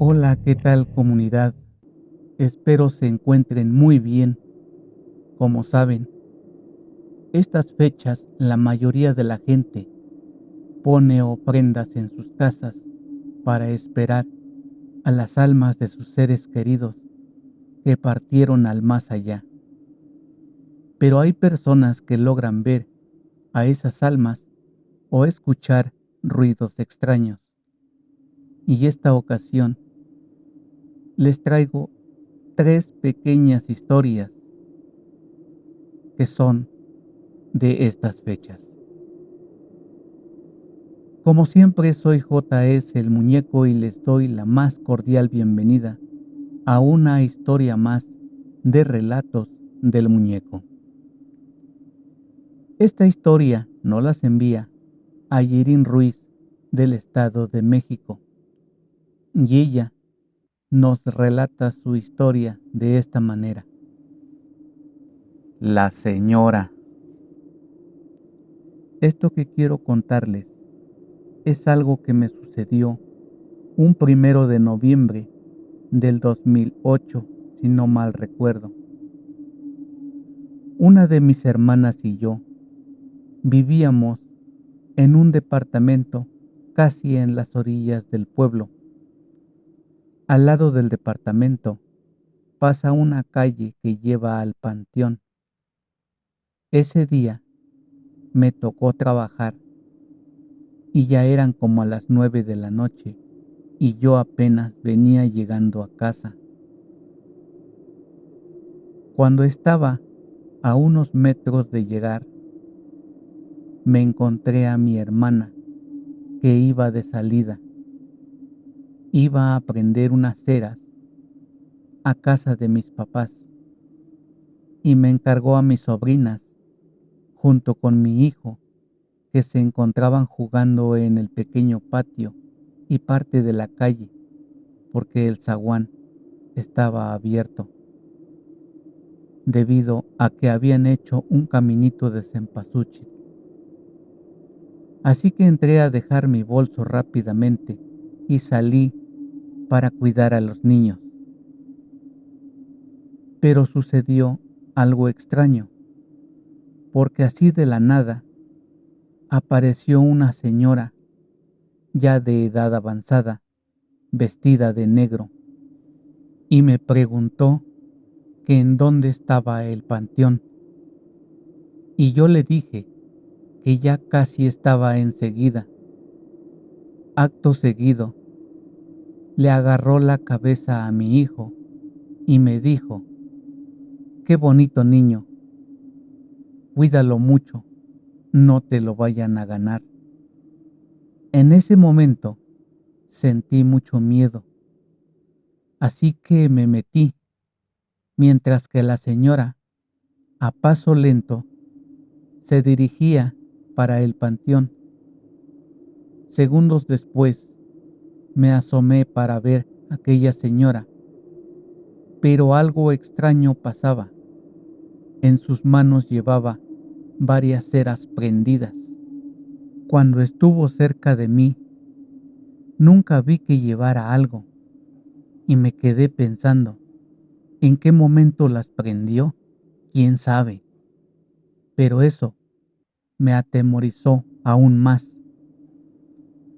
Hola, ¿qué tal comunidad? Espero se encuentren muy bien. Como saben, estas fechas la mayoría de la gente pone ofrendas en sus casas para esperar a las almas de sus seres queridos que partieron al más allá. Pero hay personas que logran ver a esas almas o escuchar ruidos extraños. Y esta ocasión les traigo tres pequeñas historias que son de estas fechas. Como siempre, soy JS el Muñeco y les doy la más cordial bienvenida a una historia más de Relatos del Muñeco. Esta historia nos las envía Ayerin Ruiz del Estado de México y ella nos relata su historia de esta manera. La señora. Esto que quiero contarles es algo que me sucedió un 1 de noviembre del 2008, si no mal recuerdo. Una de mis hermanas y yo vivíamos en un departamento casi en las orillas del pueblo. Al lado del departamento pasa una calle que lleva al panteón. Ese día me tocó trabajar y ya eran como a las 9 de la noche y yo apenas venía llegando a casa. Cuando estaba a unos metros de llegar, me encontré a mi hermana que iba de salida. Iba a prender unas ceras a casa de mis papás y me encargó a mis sobrinas junto con mi hijo que se encontraban jugando en el pequeño patio y parte de la calle porque el zaguán estaba abierto debido a que habían hecho un caminito de cempasúchil. Así que entré a dejar mi bolso rápidamente y salí para cuidar a los niños. Pero sucedió algo extraño, porque así de la nada apareció una señora ya de edad avanzada, vestida de negro, y me preguntó que en dónde estaba el panteón. Y yo le dije que ya casi estaba enseguida. Acto seguido, le agarró la cabeza a mi hijo y me dijo: «Qué bonito niño, cuídalo mucho, no te lo vayan a ganar». En ese momento sentí mucho miedo, así que me metí, mientras que la señora, a paso lento, se dirigía para el panteón. Segundos después, me asomé para ver a aquella señora, pero algo extraño pasaba. En sus manos llevaba varias ceras prendidas. Cuando estuvo cerca de mí, nunca vi que llevara algo y me quedé pensando, ¿en qué momento las prendió? ¿Quién sabe? Pero eso me atemorizó aún más.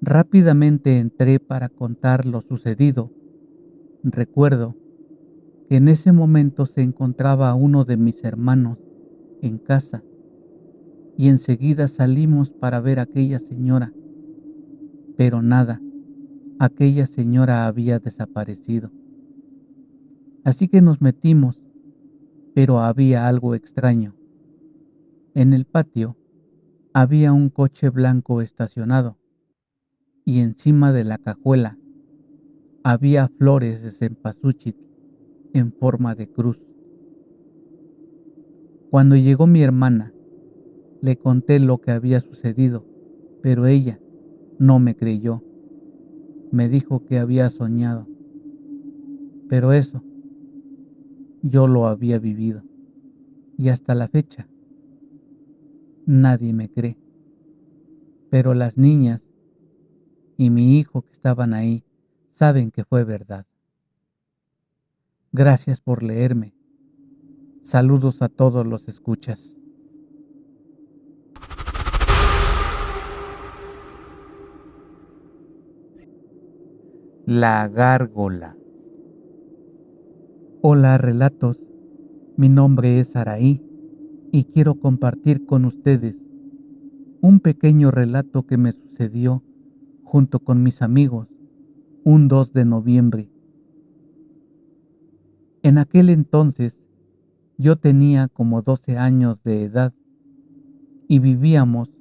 Rápidamente entré para contar lo sucedido. Recuerdo que en ese momento se encontraba uno de mis hermanos en casa y enseguida salimos para ver a aquella señora, pero nada, aquella señora había desaparecido. Así que nos metimos, pero había algo extraño. En el patio había un coche blanco estacionado y encima de la cajuela había flores de cempasúchil en forma de cruz. Cuando llegó mi hermana, le conté lo que había sucedido, pero ella no me creyó. Me dijo que había soñado, pero eso yo lo había vivido y hasta la fecha nadie me cree. Pero las niñas y mi hijo que estaban ahí saben que fue verdad. Gracias por leerme. Saludos a todos los escuchas. La gárgola. Hola, relatos. Mi nombre es Araí y quiero compartir con ustedes un pequeño relato que me sucedió junto con mis amigos un 2 de noviembre. En aquel entonces yo tenía como 12 años de edad y vivíamos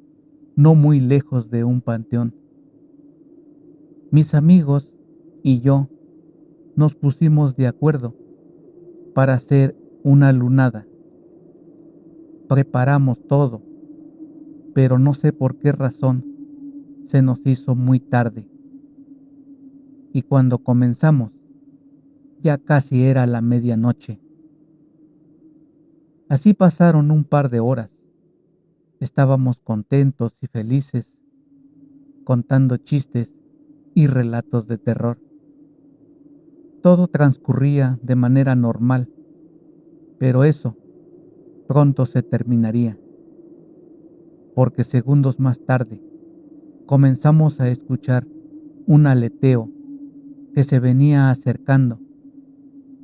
no muy lejos de un panteón. Mis amigos y yo nos pusimos de acuerdo para hacer una lunada. Preparamos todo, pero no sé por qué razón se nos hizo muy tarde. Y cuando comenzamos, ya casi era la medianoche. Así pasaron un par de horas. Estábamos contentos y felices, contando chistes y relatos de terror. Todo transcurría de manera normal, pero eso pronto se terminaría, porque segundos más tarde comenzamos a escuchar un aleteo que se venía acercando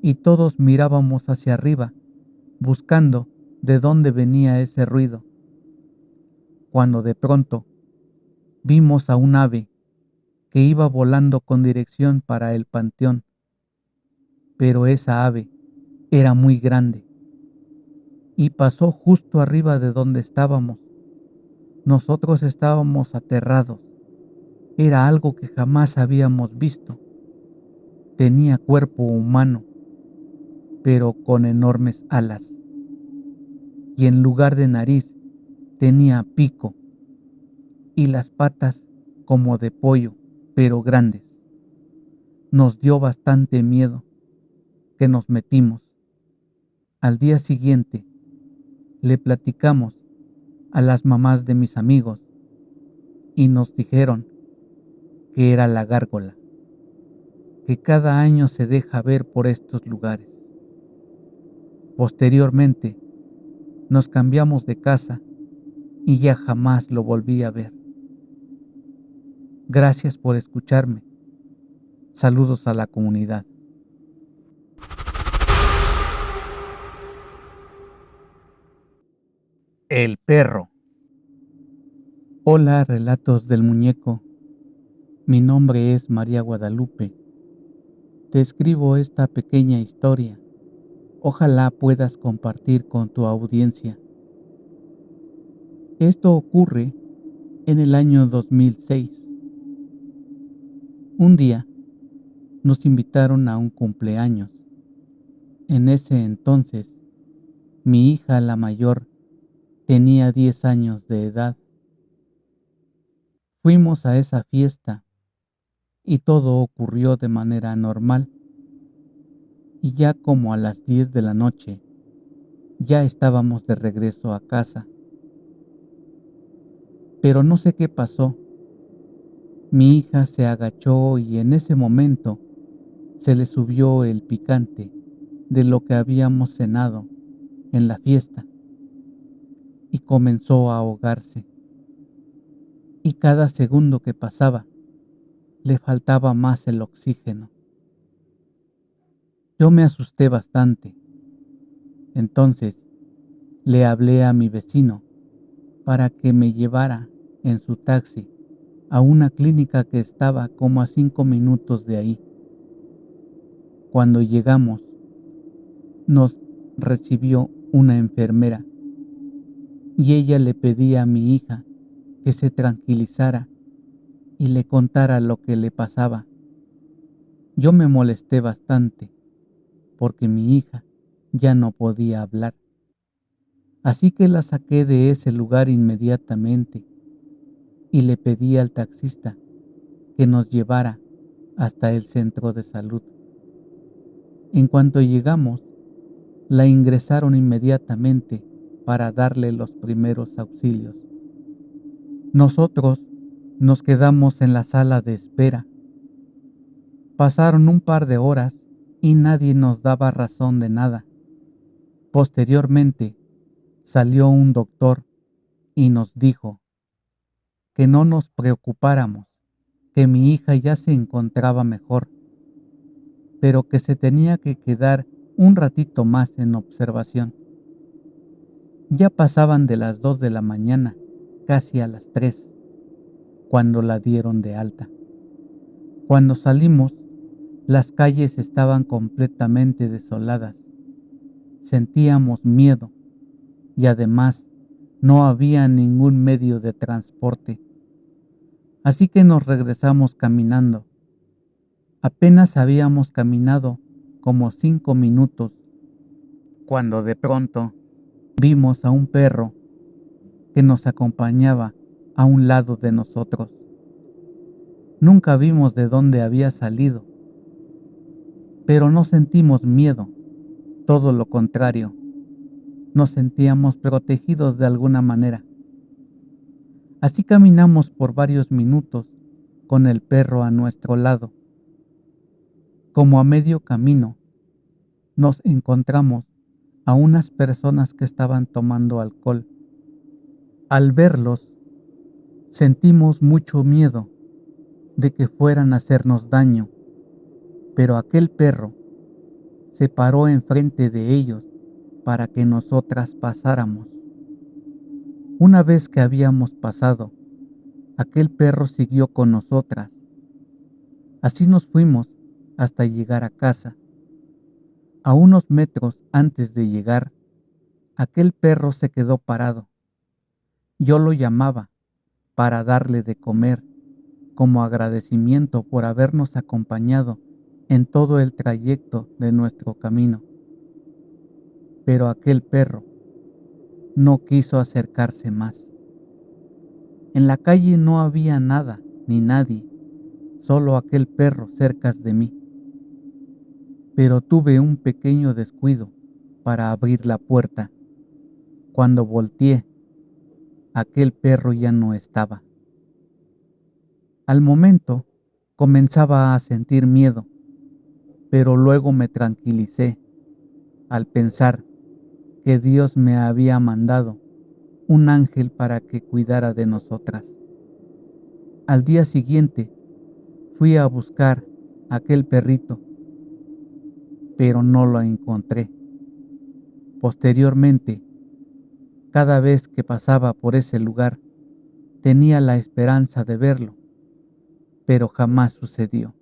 y todos mirábamos hacia arriba buscando de dónde venía ese ruido, cuando de pronto vimos a un ave que iba volando con dirección para el panteón, pero esa ave era muy grande y pasó justo arriba de donde estábamos. Nosotros estábamos aterrados. Era algo que jamás habíamos visto. Tenía cuerpo humano, pero con enormes alas, y en lugar de nariz tenía pico y las patas como de pollo, pero grandes. Nos dio bastante miedo que nos metimos. Al día siguiente le platicamos a las mamás de mis amigos y nos dijeron que era la gárgola, que cada año se deja ver por estos lugares. Posteriormente nos cambiamos de casa y ya jamás lo volví a ver. Gracias por escucharme. Saludos a la comunidad. El perro. Hola, relatos del muñeco. Mi nombre es María Guadalupe. Te escribo esta pequeña historia. Ojalá puedas compartir con tu audiencia. Esto ocurre en el año 2006. Un día nos invitaron a un cumpleaños. En ese entonces, mi hija, la mayor, tenía 10 años de edad. Fuimos a esa fiesta y todo ocurrió de manera normal. Y ya como a las 10 de la noche, ya estábamos de regreso a casa. Pero no sé qué pasó. Mi hija se agachó y en ese momento se le subió el picante de lo que habíamos cenado en la fiesta y comenzó a ahogarse. Y cada segundo que pasaba, le faltaba más el oxígeno. Yo me asusté bastante. Entonces le hablé a mi vecino para que me llevara en su taxi a una clínica que estaba como a 5 minutos de ahí. Cuando llegamos, nos recibió una enfermera y ella le pedía a mi hija que se tranquilizara y le contara lo que le pasaba. Yo me molesté bastante porque mi hija ya no podía hablar. Así que la saqué de ese lugar inmediatamente y le pedí al taxista que nos llevara hasta el centro de salud. En cuanto llegamos, la ingresaron inmediatamente para darle los primeros auxilios. Nosotros nos quedamos en la sala de espera. Pasaron un par de horas y nadie nos daba razón de nada. Posteriormente salió un doctor y nos dijo que no nos preocupáramos, que mi hija ya se encontraba mejor, pero que se tenía que quedar un ratito más en observación. Ya pasaban de las 2 de la mañana, casi a las 3, cuando la dieron de alta. Cuando salimos, las calles estaban completamente desoladas. Sentíamos miedo y además no había ningún medio de transporte. Así que nos regresamos caminando. Apenas habíamos caminado como 5 minutos cuando de pronto vimos a un perro que nos acompañaba a un lado de nosotros. Nunca vimos de dónde había salido, pero no sentimos miedo, todo lo contrario, nos sentíamos protegidos de alguna manera. Así caminamos por varios minutos con el perro a nuestro lado. Como a medio camino, nos encontramos a unas personas que estaban tomando alcohol. Al verlos, sentimos mucho miedo de que fueran a hacernos daño, pero aquel perro se paró enfrente de ellos para que nosotras pasáramos. Una vez que habíamos pasado, aquel perro siguió con nosotras. Así nos fuimos hasta llegar a casa. A unos metros antes de llegar, aquel perro se quedó parado. Yo lo llamaba para darle de comer, como agradecimiento por habernos acompañado en todo el trayecto de nuestro camino. Pero aquel perro no quiso acercarse más. En la calle no había nada ni nadie, solo aquel perro cerca de mí. Pero tuve un pequeño descuido para abrir la puerta. Cuando volteé, aquel perro ya no estaba. Al momento comenzaba a sentir miedo, pero luego me tranquilicé al pensar que Dios me había mandado un ángel para que cuidara de nosotras. Al día siguiente fui a buscar aquel perrito, pero no lo encontré. Posteriormente, cada vez que pasaba por ese lugar, tenía la esperanza de verlo, pero jamás sucedió.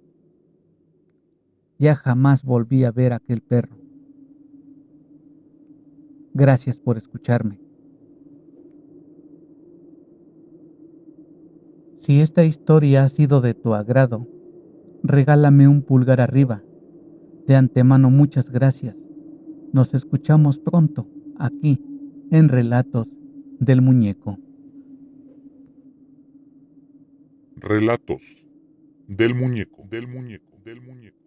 Ya jamás volví a ver a aquel perro. Gracias por escucharme. Si esta historia ha sido de tu agrado, regálame un pulgar arriba. De antemano muchas gracias. Nos escuchamos pronto aquí en Relatos del Muñeco. Relatos del muñeco, del muñeco, del muñeco.